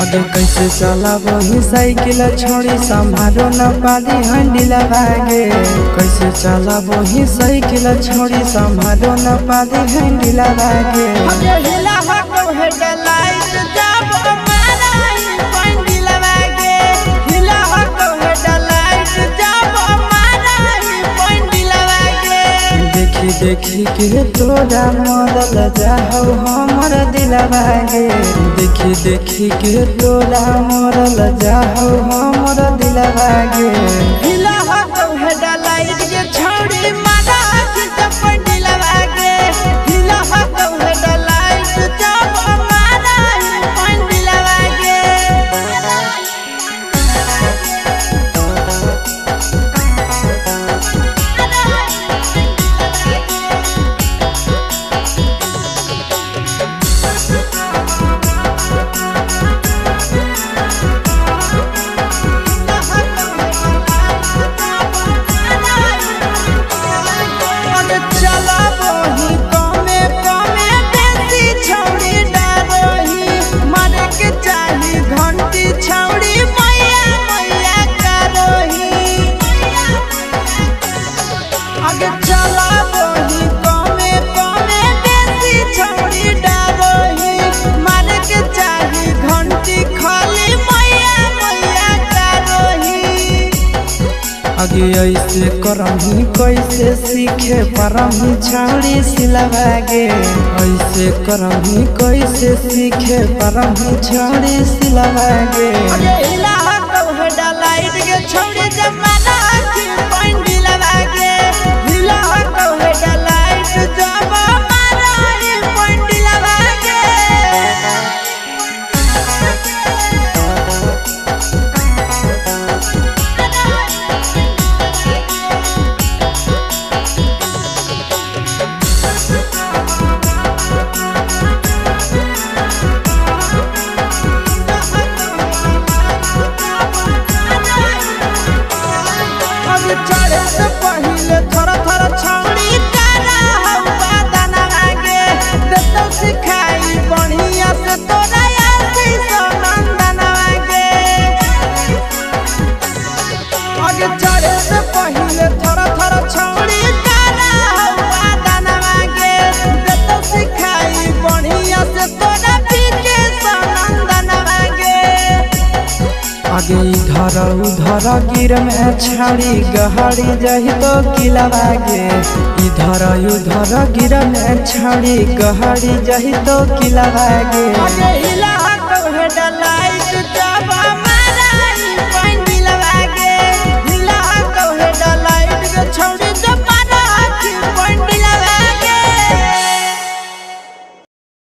आगे कैसे चला वही साइकिल छोड़ी संभारो न पाली हंडिला भागे। कैसे चला वही साइकिल छोड़ी संभारो न पाली हंडिला भागे। देखी के तोरा मरल जाओ हमर दिलवा गे। देखी के तोरा मरल जाओ हमर दिलवा गे। हिला हो हेडलाइट के छोड़ी मारा अपन दिलवा गे। हिला हो हेडलाइट जब मारा अपन दिलवा गे। आगे ऐसे करही कैसे सीखे परही छाड़ी सिलवा गे। ऐसे करही कैसे सीखे परही छाड़ी सिलवा गे। हिला हो हेडलाइट के छोड़ी जमाना अपन दिलवा गे। हिला हो हेडलाइट जब मारा अपन दिलवा गे। चढ़े से पहले थोड़ा थोड़ा छौड़ी तारा हवा दाना आगे। देतो सिखाई बढ़िया से तोरा आसी सनंदन आगे। आगे चढ़े से पहले थोड़ा थोड़ा छौड़ी तारा हवा दाना आगे। देतो सिखाई बढ़िया से तोरा पीछे सनंदन आगे। आगे इधर उधर गिर में छाड़ी गहरी जही तो किलवा गे। इधर उधर गिर में छाड़ी गहरी जही तो किलवा गे। हिला हो हेडलाइट जब